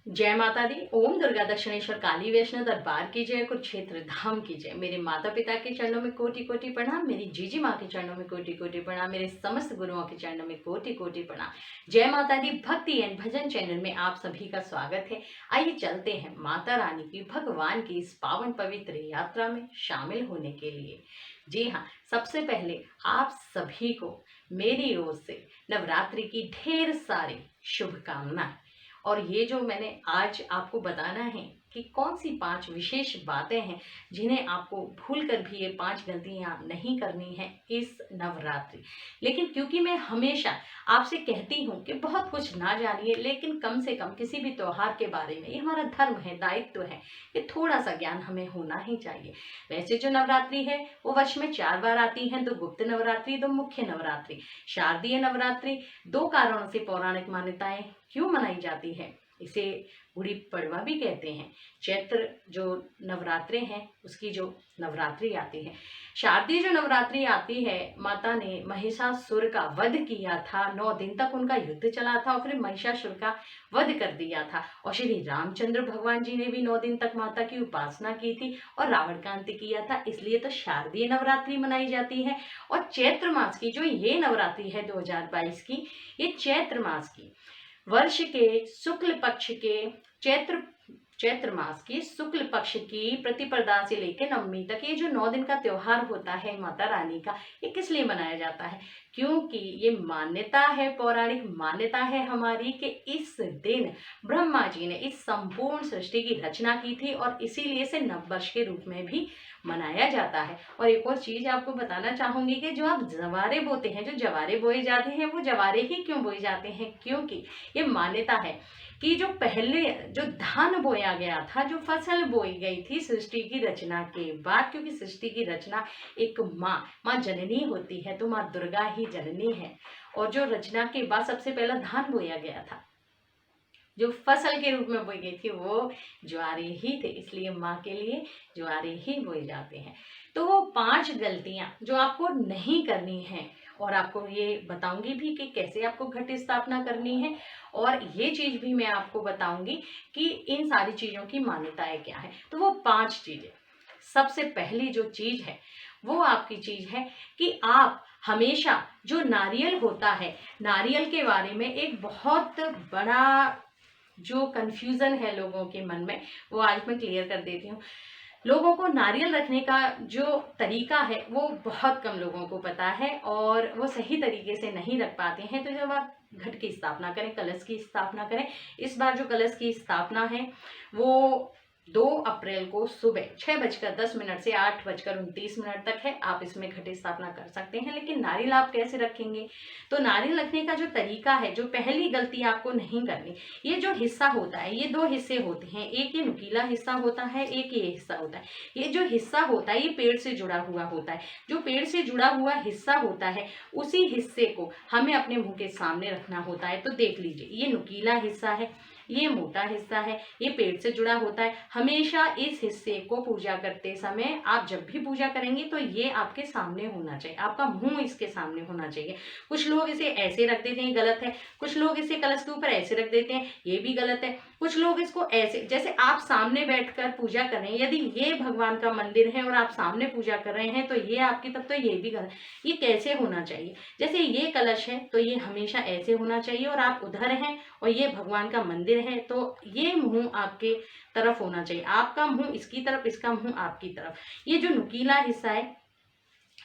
जय माता दी। ओम दुर्गा दक्षिणेश्वर काली वैष्णो दरबार की जय, कुरुक्षेत्र धाम की जय। मेरे माता पिता के चरणों में कोटि कोटि प्रणाम, मेरी जीजी माँ के चरणों में कोटि कोटि प्रणाम, मेरे समस्त गुरुओं के चरणों में कोटि कोटि प्रणाम। जय माता दी भक्ति एंड भजन चैनल में आप सभी का स्वागत है। आइए चलते हैं माता रानी की, भगवान की इस पावन पवित्र यात्रा में शामिल होने के लिए। जी हाँ, सबसे पहले आप सभी को मेरी ओर से नवरात्रि की ढेर सारी शुभकामनाएं। और ये जो मैंने आज आपको बताना है कि कौन सी 5 विशेष बातें हैं जिन्हें आपको भूल कर भी ये 5 गलतियां नहीं करनी है इस नवरात्रि। लेकिन क्योंकि मैं हमेशा आपसे कहती हूँ कि बहुत कुछ ना जानिए, लेकिन कम से कम किसी भी त्योहार के बारे में, ये हमारा धर्म है, दायित्व है कि थोड़ा सा ज्ञान हमें होना ही चाहिए। वैसे जो नवरात्रि है वो वर्ष में 4 बार आती है, 2 गुप्त नवरात्रि, 2 मुख्य नवरात्रि। शारदीय नवरात्रि 2 कारणों से पौराणिक मान्यताएं क्यों मनाई जाती है। इसे गुड़ी पड़वा भी कहते हैं। चैत्र जो नवरात्रे हैं उसकी जो नवरात्रि आती है, शारदीय जो नवरात्रि आती है, माता ने महिषासुर का वध किया था। 9 दिन तक उनका युद्ध चला था और फिर महिषासुर का वध कर दिया था। और श्री रामचंद्र भगवान जी ने भी 9 दिन तक माता की उपासना की थी और रावण का अंत किया था, इसलिए तो शारदीय नवरात्रि मनाई जाती है। और चैत्र मास की जो ये नवरात्रि है 2022 की, ये चैत्र मास की वर्ष के शुक्ल पक्ष के चैत्र मास की शुक्ल पक्ष की प्रतिपदा से लेकर नवमी तक ये जो 9 दिन का त्योहार होता है माता रानी का, ये किस लिए मनाया जाता है? क्योंकि ये मान्यता है, पौराणिक मान्यता है हमारी, कि इस दिन ब्रह्मा जी ने इस संपूर्ण सृष्टि की रचना की थी और इसीलिए इसे नववर्ष के रूप में भी मनाया जाता है। और एक और चीज आपको बताना चाहूंगी कि जो आप जवारे बोते हैं, जो जवारे बोए जाते हैं, वो जवारे ही क्यों बोए जाते हैं? क्योंकि ये मान्यता है कि जो पहले जो धान बोया गया था, जो बोई गई थी सृष्टि की रचना के बाद, क्योंकि सृष्टि की रचना एक माँ जननी होती है, तो माँ दुर्गा ही जननी है। और जो रचना के बाद सबसे पहला धान बोया गया था, जो फसल के रूप में बोई गई थी, वो ज्वारे ही थे, इसलिए माँ के लिए ज्वारे ही बोए जाते हैं। तो वो 5 गलतियां जो आपको नहीं करनी है, और आपको ये बताऊंगी भी कि कैसे आपको घट स्थापना करनी है, और ये चीज भी मैं आपको बताऊंगी कि इन सारी चीजों की मान्यताएं क्या है। तो वो 5 चीजें, सबसे पहली जो चीज है वो आपकी चीज है कि आप हमेशा जो नारियल होता है, नारियल के बारे में एक बहुत बड़ा जो कंफ्यूजन है लोगों के मन में, वो आज मैं क्लियर कर देती हूँ। लोगों को नारियल रखने का जो तरीका है वो बहुत कम लोगों को पता है और वो सही तरीके से नहीं रख पाते हैं। तो जब आप घट की स्थापना करें, कलश की स्थापना करें, इस बार जो कलश की स्थापना है वो 2 अप्रैल को सुबह 6:10 से 8:29 तक है। आप इसमें घट स्थापना कर सकते हैं। लेकिन नारियल आप कैसे रखेंगे? तो नारियल रखने का जो तरीका है, जो पहली गलती आपको नहीं करनी, ये जो हिस्सा होता है, ये 2 हिस्से होते हैं। एक ये नुकीला हिस्सा होता है, एक ये हिस्सा होता है। ये जो हिस्सा होता है ये पेड़ से जुड़ा हुआ होता है। जो पेड़ से जुड़ा हुआ हिस्सा होता है, उसी हिस्से को हमें अपने मुंह के सामने रखना होता है। तो देख लीजिए, ये नुकीला हिस्सा है, ये मोटा हिस्सा है, ये पेड़ से जुड़ा होता है। हमेशा इस हिस्से को पूजा करते समय, आप जब भी पूजा करेंगे तो ये आपके सामने होना चाहिए, आपका मुंह इसके सामने होना चाहिए। कुछ लोग इसे ऐसे रख देते हैं, गलत है। कुछ लोग इसे कलश के ऊपर ऐसे रख देते हैं, ये भी गलत है। कुछ लोग इसको ऐसे, जैसे आप सामने बैठकर पूजा कर रहे हैं, यदि ये भगवान का मंदिर है और आप सामने पूजा कर रहे हैं तो ये आपकी, तब तो ये भी गलत। ये कैसे होना चाहिए? जैसे ये कलश है तो ये हमेशा ऐसे होना चाहिए, और आप उधर हैं और ये भगवान का मंदिर है तो ये मुंह आपके तरफ होना चाहिए। आपका मुंह इसकी तरफ, इसका मुंह आपकी तरफ। ये जो नुकीला हिस्सा है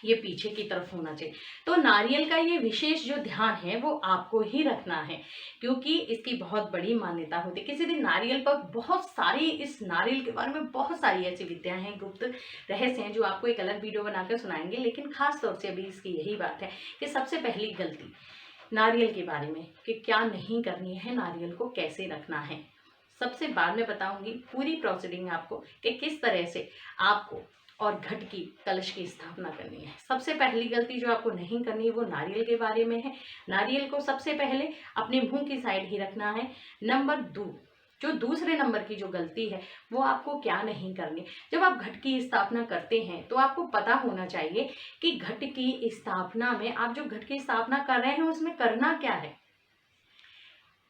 ये पीछे की तरफ होना चाहिए। तो नारियल का ये विशेष जो ध्यान है वो आपको ही रखना है, क्योंकि इसकी बहुत बड़ी मान्यता होती है। किसी दिन नारियल पर बहुत सारी, इस नारियल के बारे में बहुत सारी ऐसी विद्याएं हैं, गुप्त रहस्य हैं, जो आपको एक अलग वीडियो बनाकर सुनाएंगे। लेकिन खास तौर से अभी इसकी यही बात है कि सबसे पहली गलती नारियल के बारे में, कि क्या नहीं करनी है, नारियल को कैसे रखना है, सबसे बाद में बताऊंगी पूरी प्रोसीडिंग आपको कि किस तरह से आपको और घट की, कलश की स्थापना करनी है। सबसे पहली गलती जो आपको नहीं करनी है वो नारियल के बारे में है। नारियल को सबसे पहले अपने मुंह की साइड ही रखना है। नंबर 2, जो दूसरे नंबर की जो गलती है वो आपको क्या नहीं करनी। जब आप घट की स्थापना करते हैं तो आपको पता होना चाहिए कि घट की स्थापना में, आप जो घट की स्थापना कर रहे हैं उसमें करना क्या है।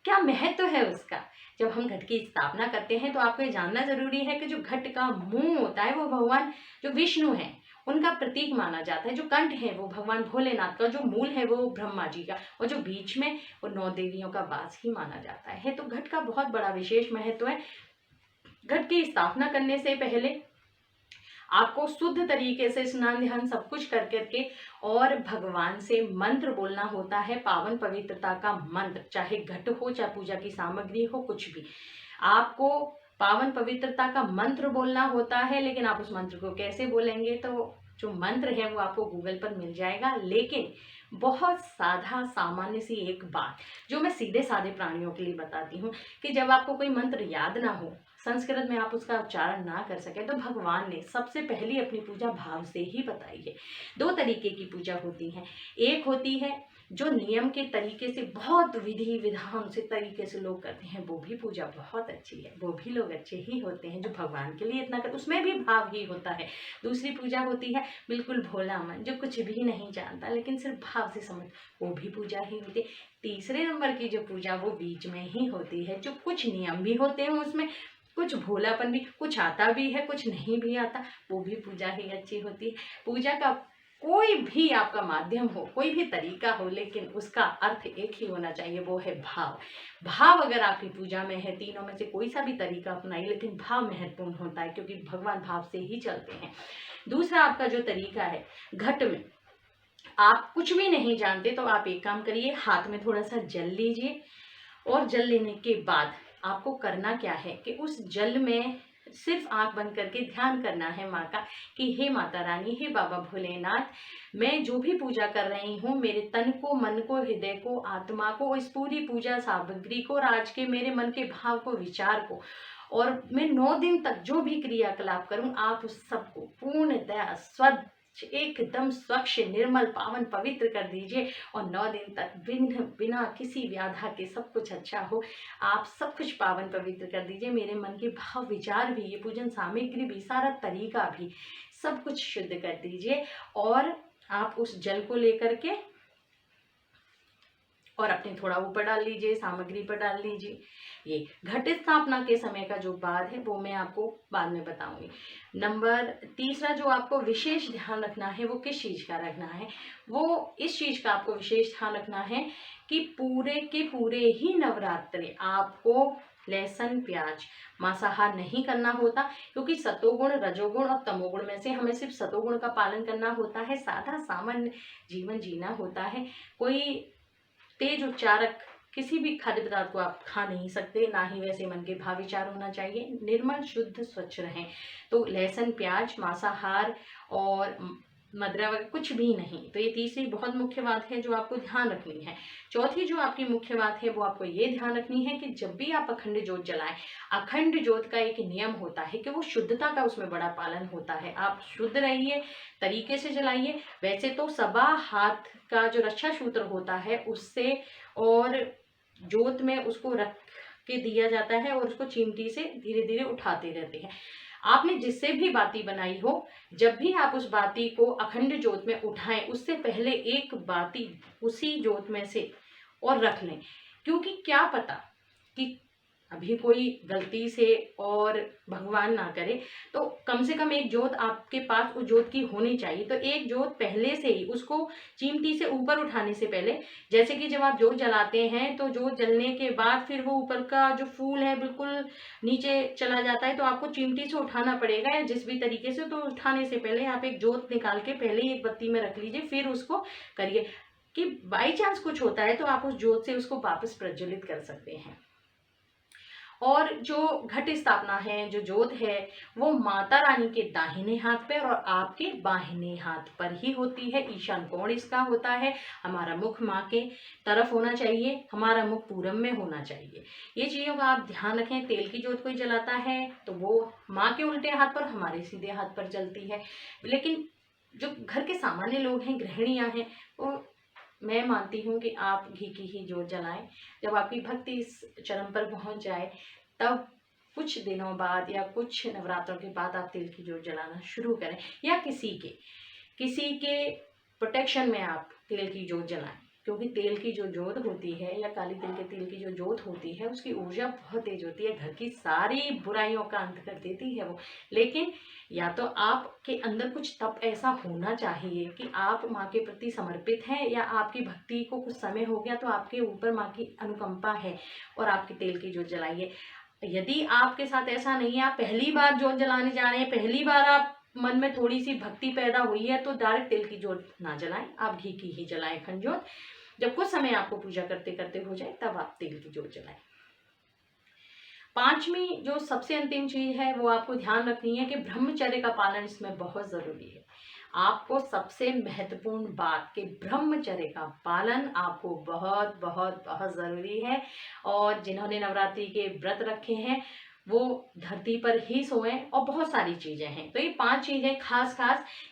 क्या महत्व है उसका। जब हम घट की स्थापना करते हैं तो आपको ये जानना जरूरी है कि जो घट का मुंह होता है वो भगवान जो विष्णु है उनका प्रतीक माना जाता है। जो कंठ है वो भगवान भोलेनाथ का, जो मूल है वो ब्रह्मा जी का, और जो बीच में वो 9 देवियों का वास ही माना जाता है। तो घट का बहुत बड़ा विशेष महत्व है। घट की स्थापना करने से पहले आपको शुद्ध तरीके से स्नान ध्यान सब कुछ कर करके और भगवान से मंत्र बोलना होता है, पावन पवित्रता का मंत्र। चाहे घट हो, चाहे पूजा की सामग्री हो, कुछ भी आपको पावन पवित्रता का मंत्र बोलना होता है। लेकिन आप उस मंत्र को कैसे बोलेंगे, तो जो मंत्र है वो आपको गूगल पर मिल जाएगा। लेकिन बहुत साधा सामान्य सी एक बात जो मैं सीधे साधे प्राणियों के लिए बताती हूँ कि जब आपको कोई मंत्र याद ना हो, संस्कृत में आप उसका उच्चारण ना कर सके, तो भगवान ने सबसे पहली अपनी पूजा भाव से ही बताई है। 2 तरीके की पूजा होती है। एक होती है जो नियम के तरीके से, बहुत विधि विधान से तरीके से लोग करते हैं, वो भी पूजा बहुत अच्छी है, वो भी लोग अच्छे ही होते हैं जो भगवान के लिए इतना कर, उसमें भी भाव ही होता है। दूसरी पूजा होती है बिल्कुल भोला मन, जो कुछ भी नहीं जानता लेकिन सिर्फ भाव से समझ, वो भी पूजा ही होती है। तीसरे नंबर की जो पूजा वो बीच में ही होती है, जो कुछ नियम भी होते हैं उसमें, कुछ भोलापन भी, कुछ आता भी है कुछ नहीं भी आता, वो भी पूजा ही अच्छी होती है। पूजा का कोई भी आपका माध्यम हो, कोई भी तरीका हो, लेकिन उसका अर्थ एक ही होना चाहिए, वो है भाव। भाव अगर आपकी पूजा में है, तीनों में से कोई सा भी तरीका अपनाइए, लेकिन भाव महत्वपूर्ण होता है क्योंकि भगवान भाव से ही चलते हैं। दूसरा आपका जो तरीका है, घट में आप कुछ भी नहीं जानते तो आप एक काम करिए, हाथ में थोड़ा सा जल लीजिए और जल लेने के बाद आपको करना क्या है कि उस जल में सिर्फ आंख बंद करके ध्यान करना है माँ का कि हे माता रानी, हे बाबा भोलेनाथ, मैं जो भी पूजा कर रही हूँ, मेरे तन को, मन को, हृदय को, आत्मा को, इस पूरी पूजा सामग्री को और आज के मेरे मन के भाव को, विचार को, और मैं 9 दिन तक जो भी क्रियाकलाप करूँ, आप उस सबको पूर्णतः स्वच्छ, एकदम स्वच्छ, निर्मल, पावन, पवित्र कर दीजिए। और 9 दिन तक बिना किसी व्याधा के सब कुछ अच्छा हो, आप सब कुछ पावन पवित्र कर दीजिए। मेरे मन के भाव, विचार भी, ये पूजन सामग्री भी, सारा तरीका भी, सब कुछ शुद्ध कर दीजिए। और आप उस जल को लेकर के और अपने थोड़ा ऊपर डाल लीजिए, सामग्री पर डाल लीजिए। ये घट स्थापना के समय का जो बाद है वो मैं आपको बाद में बताऊंगी। नंबर तीसरा जो आपको विशेष ध्यान रखना है वो किस चीज का रखना है, वो इस चीज का आपको विशेष ध्यान रखना है कि पूरे के पूरे ही नवरात्रे आपको लहसुन, प्याज, मांसाहार नहीं करना होता, क्योंकि सतोगुण, रजोगुण और तमोगुण में से हमें सिर्फ सतोगुण का पालन करना होता है। साधा सामान्य जीवन जीना होता है। कोई तेज उच्चारक किसी भी खाद्य पदार्थ को आप खा नहीं सकते, ना ही वैसे मन के भाव विचार होना चाहिए। निर्मल, शुद्ध, स्वच्छ रहें। तो लहसुन, प्याज, मांसाहार और मदिरा वगैरह कुछ भी नहीं। तो ये तीसरी बहुत मुख्य बात है जो आपको ध्यान रखनी है। चौथी जो आपकी मुख्य बात है वो आपको ये ध्यान रखनी है कि जब भी आप अखंड ज्योत जलाएं, अखंड ज्योत का एक नियम होता है कि वो शुद्धता का उसमें बड़ा पालन होता है। आप शुद्ध रहिए, तरीके से जलाइए। वैसे तो सबा हाथ का जो रक्षा सूत्र होता है उससे और जोत में उसको रख के दिया जाता है और उसको चिमटी से धीरे धीरे उठाते रहते हैं। आपने जिससे भी बाती बनाई हो, जब भी आप उस बाती को अखंड ज्योत में उठाएं, उससे पहले एक बाती उसी ज्योत में से और रख लें, क्योंकि क्या पता कि अभी कोई गलती से और भगवान ना करे, तो कम से कम एक जोत आपके पास उस जोत की होनी चाहिए। तो एक जोत पहले से ही उसको चिमटी से ऊपर उठाने से पहले, जैसे कि जब आप जोत जलाते हैं तो जोत जलने के बाद फिर वो ऊपर का जो फूल है बिल्कुल नीचे चला जाता है, तो आपको चिमटी से उठाना पड़ेगा या जिस भी तरीके से। तो उठाने से पहले आप एक जोत निकाल के पहले ही एक बत्ती में रख लीजिए, फिर उसको करिए कि बाई चांस कुछ होता है तो आप उस जोत से उसको वापस प्रज्वलित कर सकते हैं। और जो घट स्थापना है, जो जोत है, वो माता रानी के दाहिने हाथ पर और आपके बाहिने हाथ पर ही होती है। ईशान कोण इसका होता है। हमारा मुख माँ के तरफ होना चाहिए, हमारा मुख पूरब में होना चाहिए। ये चीज़ों का आप ध्यान रखें। तेल की जोत कोई जलाता है तो वो माँ के उल्टे हाथ पर, हमारे सीधे हाथ पर जलती है। लेकिन जो घर के सामान्य लोग हैं, गृहिणियाँ हैं, वो मैं मानती हूँ कि आप घी की ही जोत जलाएं। जब आपकी भक्ति इस चरम पर पहुँच जाए तब कुछ दिनों बाद या कुछ नवरात्रों के बाद आप तेल की जोत जलाना शुरू करें, या किसी के प्रोटेक्शन में आप तेल की जोत जलाएं। क्योंकि तेल की जो जोत होती है या काली तिल के तेल की जो जोत होती है उसकी ऊर्जा बहुत तेज होती है, घर की सारी बुराइयों का अंत कर देती है वो। लेकिन या तो आपके अंदर कुछ तप ऐसा होना चाहिए कि आप माँ के प्रति समर्पित हैं, या आपकी भक्ति को कुछ समय हो गया तो आपके ऊपर माँ की अनुकंपा है और आपकी तेल की जोत जलाइए। यदि आपके साथ ऐसा नहीं है, आप पहली बार जोत जलाने जा रहे हैं, पहली बार आप मन में थोड़ी सी भक्ति पैदा हुई है, तो डायरेक्ट तेल की जोत ना जलाएं, आप घी की ही जलाएं अखंड जोत। जब कुछ समय आपको पूजा करते करते हो जाए तब आप तेल की जोत जलाएं। पांचवी जो सबसे अंतिम चीज है वो आपको ध्यान रखनी है कि ब्रह्मचर्य का पालन इसमें बहुत जरूरी है। आपको सबसे महत्वपूर्ण बात कि ब्रह्मचर्य का पालन आपको बहुत बहुत बहुत जरूरी है। और जिन्होंने नवरात्रि के व्रत रखे हैं वो धरती पर ही सोएं, और बहुत सारी चीजें हैं। तो ये 5 चीजें खास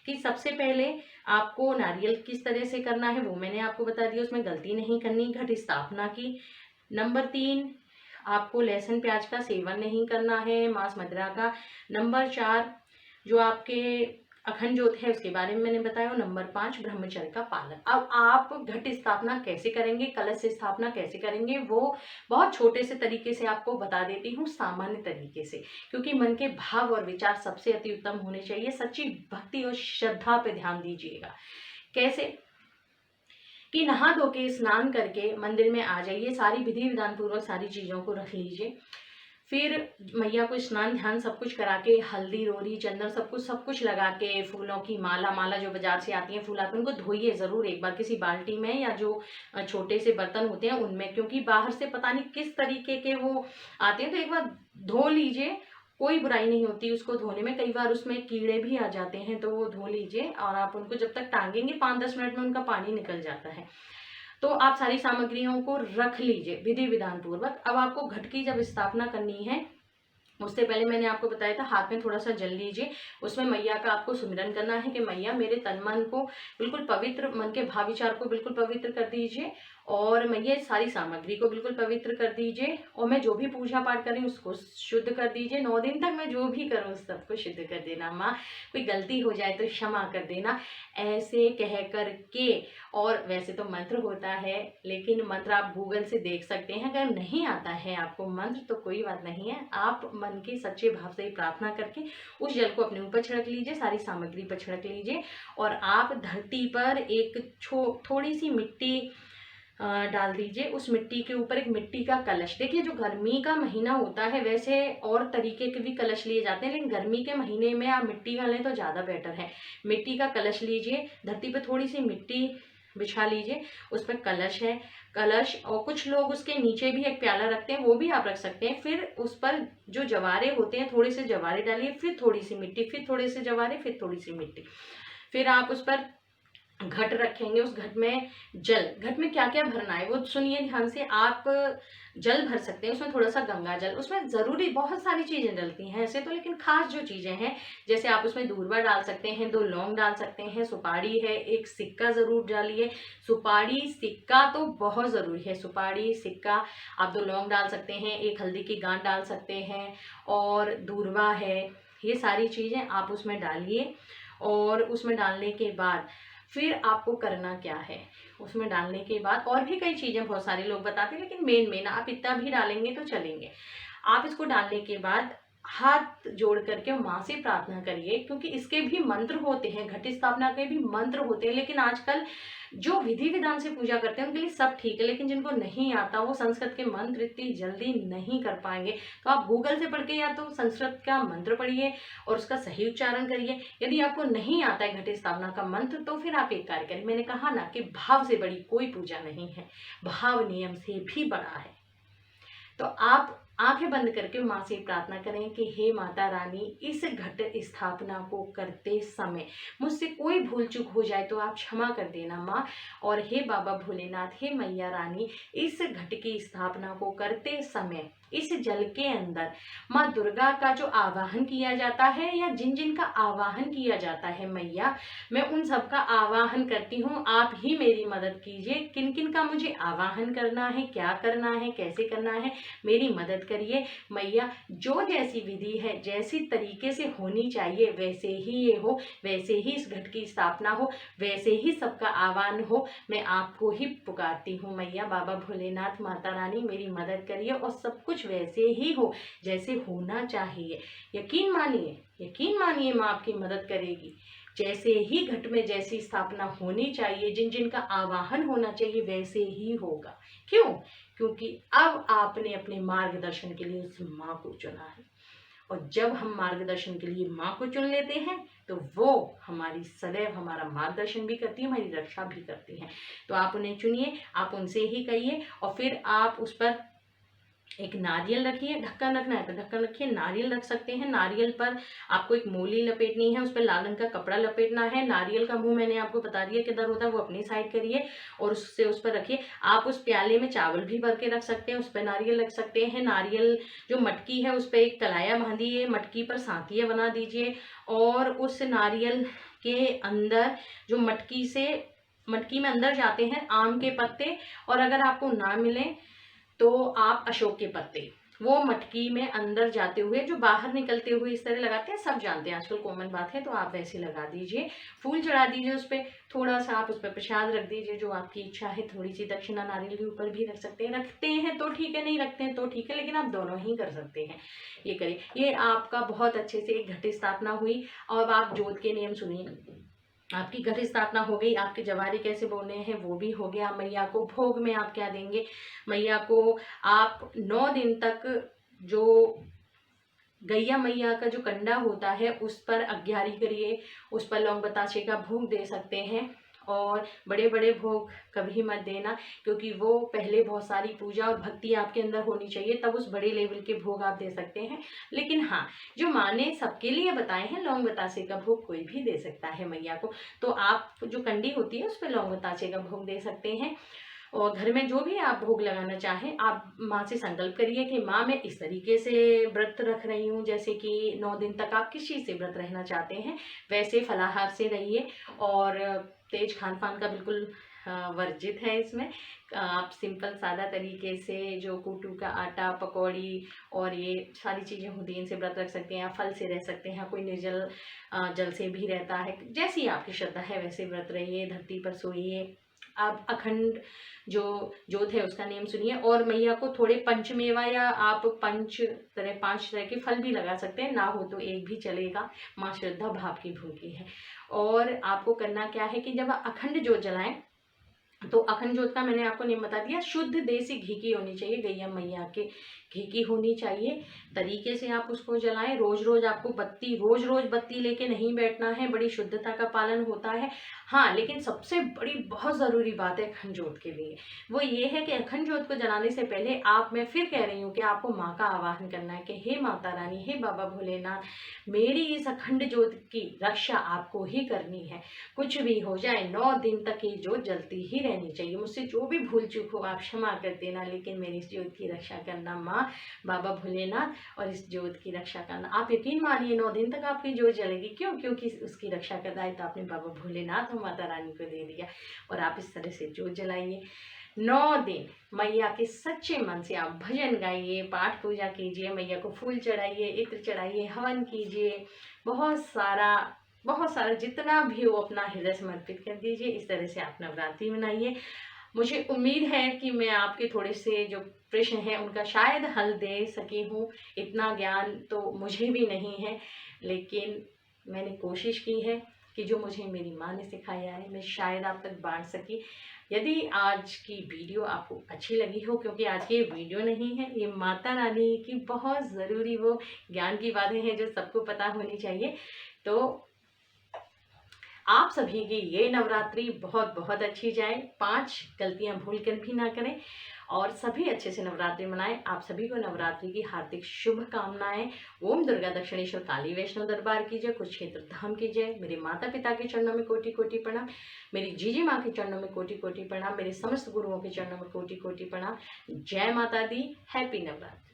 कि सबसे पहले आपको नारियल किस तरह से करना है वो मैंने आपको बता दिया, उसमें गलती नहीं करनी, घट स्थापना की। नंबर 3, आपको लहसुन प्याज का सेवन नहीं करना है, मांस मदिरा का। नंबर 4, जो आपके अखंड ज्योत है उसके बारे में मैंने बताया। और नंबर 5, ब्रह्मचर्य का पालन। अब आप घट स्थापना कैसे करेंगे, कलश स्थापना कैसे करेंगे, वो बहुत छोटे से तरीके से आपको बता देती हूँ, सामान्य तरीके से, क्योंकि मन के भाव और विचार सबसे अति उत्तम होने चाहिए। सच्ची भक्ति और श्रद्धा पे ध्यान दीजिएगा। कैसे कि नहा धो के स्नान करके मंदिर में आ जाइए, सारी विधि विधान पूर्वक सारी चीज़ों को रख लीजिए। फिर मैया को स्नान ध्यान सब कुछ करा के, हल्दी रोरी चंदन सब कुछ लगा के, फूलों की माला जो बाजार से आती है फूल आते हैं, उनको धोइए ज़रूर एक बार किसी बाल्टी में, या जो छोटे से बर्तन होते हैं उनमें, क्योंकि बाहर से पता नहीं किस तरीके के वो आते हैं। तो एक बार धो लीजिए, कोई बुराई नहीं होती उसको धोने में। कई बार उसमें कीड़े भी आ जाते हैं, तो वो धो लीजिए और आप उनको जब तक टांगेंगे 5-10 मिनट में उनका पानी निकल जाता है। तो आप सारी सामग्रियों को रख लीजिए विधि विधान पूर्वक। अब आपको घट की जब स्थापना करनी है उससे पहले मैंने आपको बताया था, हाथ में थोड़ा सा जल लीजिए, उसमें मैया का आपको सुमिरन करना है कि मैया मेरे तन मन को बिल्कुल पवित्र, मन के भाव विचार को बिल्कुल पवित्र कर दीजिए, और मैया सारी सामग्री को बिल्कुल पवित्र कर दीजिए, और मैं जो भी पूजा पाठ करूँ उसको शुद्ध कर दीजिए। 9 दिन तक मैं जो भी करूँ सबको शुद्ध कर देना। माँ कोई गलती हो जाए तो क्षमा कर देना, ऐसे कह कर के। और वैसे तो मंत्र होता है, लेकिन मंत्र आप गूगल से देख सकते हैं। अगर नहीं आता है आपको मंत्र तो कोई बात नहीं है, आप मन के सच्चे भाव से ही प्रार्थना करके उस जल को अपने ऊपर छिड़क लीजिए, सारी सामग्री पर छिड़क लीजिए, और आप धरती पर एक थोड़ी सी मिट्टी डाल दीजिए। उस मिट्टी के ऊपर एक मिट्टी का कलश, देखिए जो गर्मी का महीना होता है वैसे और तरीके के भी कलश लिए जाते हैं, लेकिन गर्मी के महीने में आप मिट्टी का लें तो ज़्यादा बेटर है। मिट्टी का कलश लीजिए, धरती पर थोड़ी सी मिट्टी बिछा लीजिए, उस पर कलश है, कलश, और कुछ लोग उसके नीचे भी एक प्याला रखते हैं, वो भी आप रख सकते हैं। फिर उस पर जो जवारे होते हैं थोड़े से जवारे डालिए, फिर थोड़ी सी मिट्टी, फिर थोड़े से जवारे, फिर थोड़ी सी मिट्टी, फिर आप उस पर घट रखेंगे। उस घट में जल, घट में क्या क्या भरना है वो सुनिए ध्यान से। आप जल भर सकते हैं, उसमें थोड़ा सा गंगा जल, उसमें ज़रूरी बहुत सारी चीज़ें डलती हैं ऐसे तो, लेकिन खास जो चीज़ें हैं जैसे आप उसमें दूर्वा डाल सकते हैं, 2 लौंग डाल सकते हैं, सुपारी है, एक सिक्का ज़रूर डालिए। सुपारी सिक्का तो बहुत ज़रूरी है, सुपारी सिक्का, आप 2 लौंग डाल सकते हैं, एक हल्दी की गांठ डाल सकते हैं, और दूर्वा है। ये सारी चीज़ें आप उसमें डालिए, और उसमें डालने के बाद फिर आपको करना क्या है, उसमें डालने के बाद और भी कई चीज़ें बहुत सारे लोग बताते हैं, लेकिन मेन आप इतना भी डालेंगे तो चलेंगे। आप इसको डालने के बाद हाथ जोड़ करके माँ से प्रार्थना करिए, क्योंकि इसके भी मंत्र होते हैं, घट स्थापना के भी मंत्र होते हैं, लेकिन आजकल जो विधि विधान से पूजा करते हैं उनके लिए सब ठीक है, लेकिन जिनको नहीं आता वो संस्कृत के मंत्र इतनी जल्दी नहीं कर पाएंगे। तो आप गूगल से पढ़ के या तो संस्कृत का मंत्र पढ़िए और उसका सही उच्चारण करिए। यदि आपको नहीं आता है घट स्थापना का मंत्र तो फिर आप एक कार्य करें, मैंने कहा ना कि भाव से बड़ी कोई पूजा नहीं है, भाव नियम से भी बड़ा है। तो आप आंखें बंद करके माँ से प्रार्थना करें कि हे माता रानी, इस घट स्थापना को करते समय मुझसे कोई भूल चूक हो जाए तो आप क्षमा कर देना माँ। और हे बाबा भोलेनाथ, हे मैया रानी, इस घट की स्थापना को करते समय इस जल के अंदर माँ दुर्गा का जो आवाहन किया जाता है या जिन जिन का आवाहन किया जाता है मैया, मैं उन सब का आवाहन करती हूँ, आप ही मेरी मदद कीजिए। किन किन का मुझे आवाहन करना है, क्या करना है, कैसे करना है, मेरी मदद करिए। मैया जो जैसी विधि है, जैसी तरीके से होनी चाहिए वैसे ही ये हो, वैसे ही इस घट की स्थापना हो, वैसे ही सबका आह्वान हो। मैं आपको ही पुकारती हूँ मैया। बाबा भोलेनाथ, माता रानी मेरी मदद करिए और सब कुछ वैसे ही हो जैसे होना चाहिए। यकीन मानिए, यकीन मानिए, माँ आपकी मदद करेगी। जैसे ही घट में जैसी स्थापना होनी चाहिए, जिन जिन का आवाहन होना चाहिए वैसे ही होगा। क्यों? क्योंकि अब आपने अपने मार्गदर्शन के लिए उस माँ को चुना है, और जब हम मार्गदर्शन के लिए माँ को चुन लेते हैं तो वो हमारी सदैव हमारा मार्गदर्शन भी करती है, हमारी रक्षा भी करती हैं। तो आप उन्हें चुनिए, आप उनसे ही कहिए, और फिर आप उस पर एक नारियल रखिए। ढक्कन रखना है तो ढक्कन रखिए, नारियल रख सकते हैं। नारियल पर आपको एक मूली लपेटनी है, उस पर लाल रंग का कपड़ा लपेटना है। नारियल का मुंह मैंने आपको बता दिया किधर होता है, वो अपनी साइड करिए और उससे उस पर रखिए। आप उस प्याले में चावल भी भर के रख सकते हैं, उस पर नारियल रख सकते हैं। नारियल जो मटकी है उस पर एक कलाया बांधिए, मटकी पर सांतियाँ बना दीजिए, और उस नारियल के अंदर जो मटकी में अंदर जाते हैं आम के पत्ते, और अगर आपको ना मिले तो आप अशोक के पत्ते, वो मटकी में अंदर जाते हुए जो बाहर निकलते हुए इस तरह लगाते हैं, सब जानते हैं, आजकल कॉमन बात है, तो आप वैसे लगा दीजिए। फूल चढ़ा दीजिए उस पर, थोड़ा सा आप उस पर प्रसाद रख दीजिए जो आपकी इच्छा है। थोड़ी सी दक्षिणा नारियल के ऊपर भी रख सकते हैं, रखते हैं तो ठीक है, नहीं रखते हैं तो ठीक है, लेकिन आप दोनों ही कर सकते हैं। ये करिए, ये आपका बहुत अच्छे से एक घट स्थापना हुई। और आप जोत के नियम सुनिए। आपकी घट स्थापना हो गई, आपके जवारे कैसे बोने हैं वो भी हो गया। मैया को भोग में आप क्या देंगे? मैया को आप 9 दिन तक जो गैया मैया का जो कंडा होता है उस पर अग्यारी करिए, उस पर लौंग बताशे का भोग दे सकते हैं। और बड़े बड़े भोग कभी मत देना, क्योंकि वो पहले बहुत सारी पूजा और भक्ति आपके अंदर होनी चाहिए, तब उस बड़े लेवल के भोग आप दे सकते हैं। लेकिन हाँ, जो माँ ने सबके लिए बताए हैं, लौंग बतासे का भोग कोई भी दे सकता है मैया को। तो आप जो कंडी होती है उस पर लौंग बतासे का भोग दे सकते हैं। और घर में जो भी आप भोग लगाना चाहें, आप माँ से संकल्प करिए कि माँ मैं इस तरीके से व्रत रख रही हूँ, जैसे कि 9 दिन तक आप किस चीज़ से व्रत रहना चाहते हैं वैसे फलाहार से रहिए, और तेज खान पान का बिल्कुल वर्जित है इसमें। आप सिंपल सादा तरीके से जो कूटू का आटा, पकौड़ी और ये सारी चीज़ें होती हैं इनसे व्रत रख सकते हैं। आप फल से रह सकते हैं, कोई निर्जल जल से भी रहता है। जैसी आपकी श्रद्धा है वैसे व्रत रहिए, धरती पर सोइए। आप अखंड जो जोत है उसका नियम सुनिए, और मैया को थोड़े पंचमेवा या आप 5 तरह के फल भी लगा सकते हैं, ना हो तो एक भी चलेगा। माँ श्रद्धा भाव की भूखी है। और आपको करना क्या है कि जब आप अखंड जोत जलाएं तो अखंड जोत का मैंने आपको नियम बता दिया। शुद्ध देसी घी की होनी चाहिए, गैया मैया के घी की होनी चाहिए। तरीके से आप उसको जलाएं। रोज रोज आपको रोज बत्ती लेके नहीं बैठना है, बड़ी शुद्धता का पालन होता है। हाँ, लेकिन सबसे बड़ी बहुत ज़रूरी बात है अखंड जोत के लिए, वो ये है कि अखंड जोत को जलाने से पहले मैं फिर कह रही हूँ कि आपको माँ का आवाहन करना है कि हे माता रानी, हे बाबा भोलेनाथ, मेरी इस अखंड जोत की रक्षा आपको ही करनी है। कुछ भी हो जाए 9 दिन तक ये जोत जलती ही रहनी चाहिए। मुझसे जो भी भूल चूक हो आप क्षमा कर देना, लेकिन मेरी इस जोत की रक्षा करना माँ, बाबा भोलेनाथ, और इस जोत की रक्षा करना। आप यकीन मानिए 9 दिन तक आपकी जोत जलेगी। क्यों? क्योंकि उसकी रक्षा का दायित्व आपने बाबा भोलेनाथ और माता रानी को दे दिया। और आप इस तरह से जोत जलाइए 9 दिन। मैया के सच्चे मन से आप भजन गाइए, पाठ पूजा कीजिए, मैया को फूल चढ़ाइए, इत्र चढ़ाइए, हवन कीजिए, बहुत सारा जितना भी हो अपना हृदय समर्पित कर दीजिए। इस तरह से आप नवरात्रि मनाइए। मुझे उम्मीद है कि मैं आपके थोड़े से जो प्रश्न हैं उनका शायद हल दे सकी हूँ। इतना ज्ञान तो मुझे भी नहीं है, लेकिन मैंने कोशिश की है कि जो मुझे मेरी माँ ने सिखाया है मैं शायद आप तक बांट सकी। यदि आज की वीडियो आपको अच्छी लगी हो, क्योंकि आज की ये वीडियो नहीं है, ये माता रानी की बहुत ज़रूरी वो ज्ञान की बातें हैं जो सबको पता होनी चाहिए, तो आप सभी की ये नवरात्रि बहुत बहुत अच्छी जाए। 5 गलतियां भूल कर भी ना करें, और सभी अच्छे से नवरात्रि मनाएं। आप सभी को नवरात्रि की हार्दिक शुभकामनाएं। ओम दुर्गा दक्षिणेश्वर काली वैष्णो दरबार की जय, कुरुक्षेत्र धाम की जय। मेरे माता पिता के चरणों में कोटि कोटि प्रणाम, मेरी जीजी माँ के चरणों में कोटि कोटि प्रणाम, मेरे समस्त गुरुओं के चरणों में कोटि कोटि प्रणाम। जय माता दी। हैप्पी नवरात्रि।